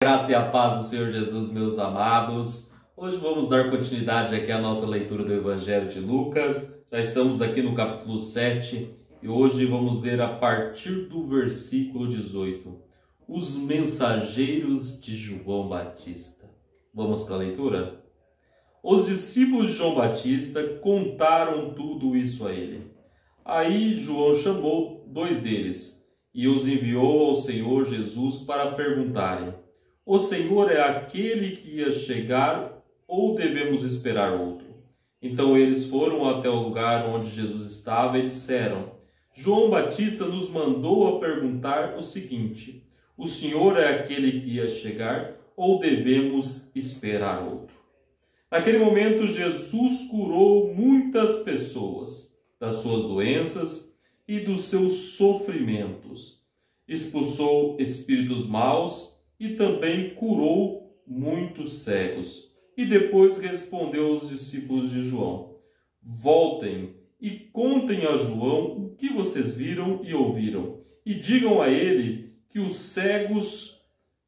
Graça e a paz do Senhor Jesus, meus amados. Hoje vamos dar continuidade aqui à nossa leitura do Evangelho de Lucas. Já estamos aqui no capítulo 7 e hoje vamos ler a partir do versículo 18. Os mensageiros de João Batista. Vamos para a leitura? Os discípulos de João Batista contaram tudo isso a ele. Aí João chamou dois deles e os enviou ao Senhor Jesus para perguntarem: o Senhor é aquele que ia chegar ou devemos esperar outro? Então eles foram até o lugar onde Jesus estava e disseram: João Batista nos mandou a perguntar o seguinte: o Senhor é aquele que ia chegar ou devemos esperar outro? Naquele momento Jesus curou muitas pessoas das suas doenças e dos seus sofrimentos. Expulsou espíritos maus e também curou muitos cegos. E depois respondeu aos discípulos de João: voltem e contem a João o que vocês viram e ouviram. E digam a ele que os cegos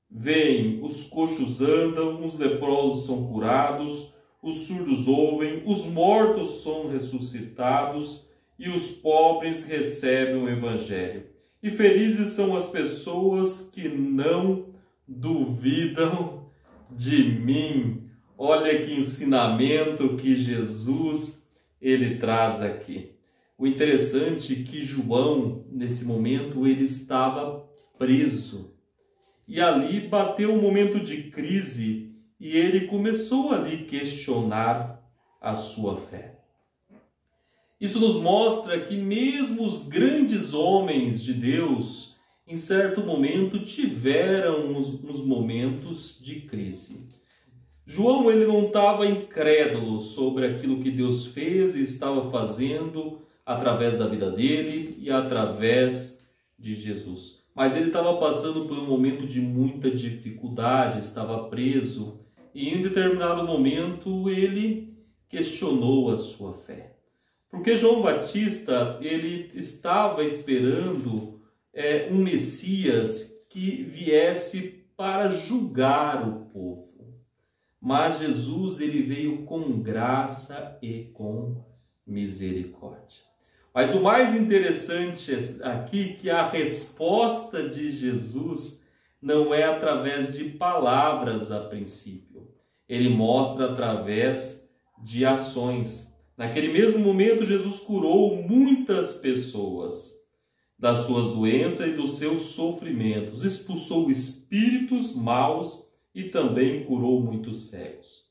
veem, os coxos andam, os leprosos são curados, os surdos ouvem, os mortos são ressuscitados e os pobres recebem o Evangelho. E felizes são as pessoas que não duvidam de mim. Olha que ensinamento que Jesus ele traz aqui. O interessante é que João, nesse momento, ele estava preso. E ali bateu um momento de crise e ele começou ali a questionar a sua fé. Isso nos mostra que mesmo os grandes homens de Deus, em certo momento, tiveram uns momentos de crise. João ele não estava incrédulo sobre aquilo que Deus fez e estava fazendo através da vida dele e através de Jesus. Mas ele estava passando por um momento de muita dificuldade, estava preso e em determinado momento ele questionou a sua fé. Porque João Batista ele estava esperando um Messias que viesse para julgar o povo. Mas Jesus ele veio com graça e com misericórdia. Mas o mais interessante aqui é que a resposta de Jesus não é através de palavras a princípio. Ele mostra através de ações. Naquele mesmo momento, Jesus curou muitas pessoas das suas doenças e dos seus sofrimentos, expulsou espíritos maus e também curou muitos cegos.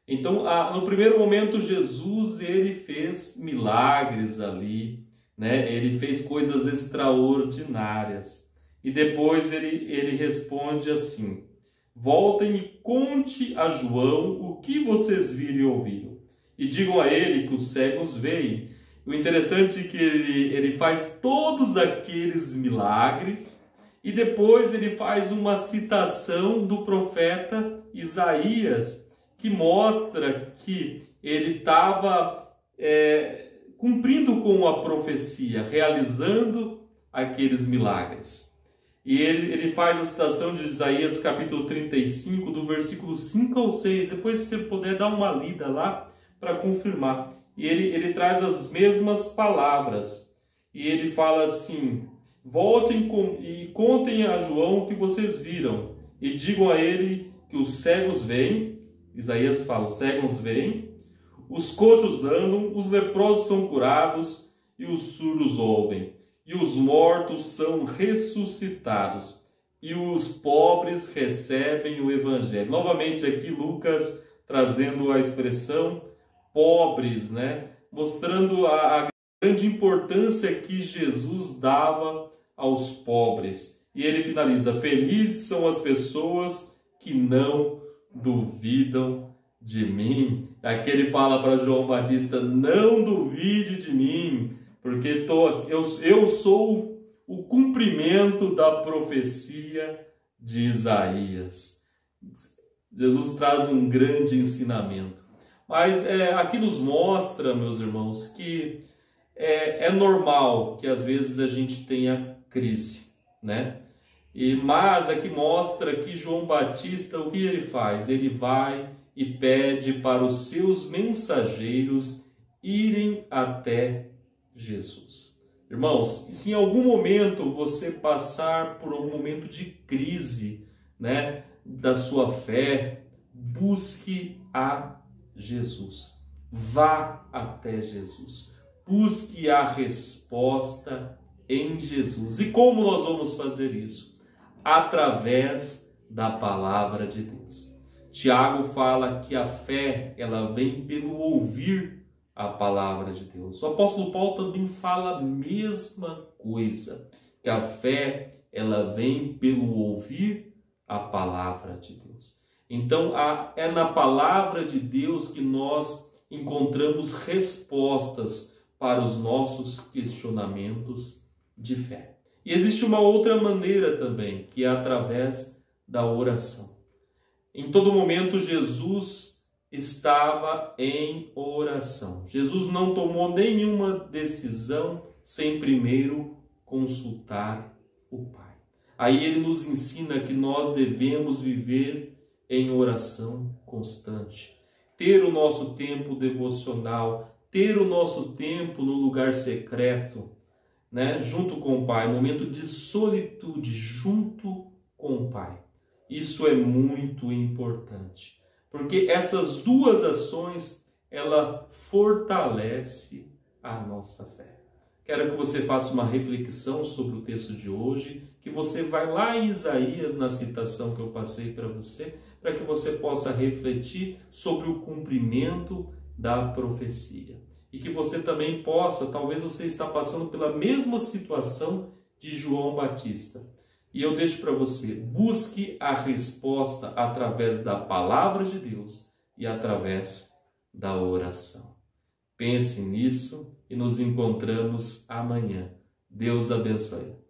Então, no primeiro momento, Jesus ele fez milagres ali, né? Ele fez coisas extraordinárias. E depois ele responde assim: voltem e conte a João o que vocês viram e ouviram. E digam a ele que os cegos veem. O interessante é que ele faz todos aqueles milagres e depois ele faz uma citação do profeta Isaías, que mostra que ele estava cumprindo com a profecia, realizando aqueles milagres. E ele faz a citação de Isaías capítulo 35, do versículo 5 ao 6. Depois, se você puder dar uma lida lá, para confirmar. E ele traz as mesmas palavras. E ele fala assim: voltem e contem a João o que vocês viram. E digam a ele que os cegos veem. Isaías fala: os cegos veem. Os coxos andam, os leprosos são curados e os surdos ouvem. E os mortos são ressuscitados. E os pobres recebem o Evangelho. Novamente aqui Lucas trazendo a expressão pobres, né? Mostrando a grande importância que Jesus dava aos pobres. E ele finaliza: felizes são as pessoas que não duvidam de mim. Aqui ele fala para João Batista: não duvide de mim, porque eu sou o cumprimento da profecia de Isaías. Jesus traz um grande ensinamento. Mas aqui nos mostra, meus irmãos, que é normal que às vezes a gente tenha crise, né? Mas aqui mostra que João Batista, o que ele faz? Ele vai e pede para os seus mensageiros irem até Jesus. Irmãos, se em algum momento você passar por um momento de crise, né, da sua fé, busque a Jesus. Vá até Jesus. Busque a resposta em Jesus. E como nós vamos fazer isso? Através da palavra de Deus. Tiago fala que a fé, ela vem pelo ouvir a palavra de Deus. O apóstolo Paulo também fala a mesma coisa, que a fé, ela vem pelo ouvir a palavra de Deus. Então, é na palavra de Deus que nós encontramos respostas para os nossos questionamentos de fé. E existe uma outra maneira também, que é através da oração. Em todo momento, Jesus estava em oração. Jesus não tomou nenhuma decisão sem primeiro consultar o Pai. Aí ele nos ensina que nós devemos viver em oração constante. Ter o nosso tempo devocional, ter o nosso tempo no lugar secreto, né, junto com o Pai, momento de solitude junto com o Pai. Isso é muito importante, porque essas duas ações, ela fortalece a nossa fé. Quero que você faça uma reflexão sobre o texto de hoje, que você vai lá em Isaías, na citação que eu passei para você, para que você possa refletir sobre o cumprimento da profecia. E que você também possa, talvez você está passando pela mesma situação de João Batista. E eu deixo para você, busque a resposta através da palavra de Deus e através da oração. Pense nisso e nos encontramos amanhã. Deus abençoe.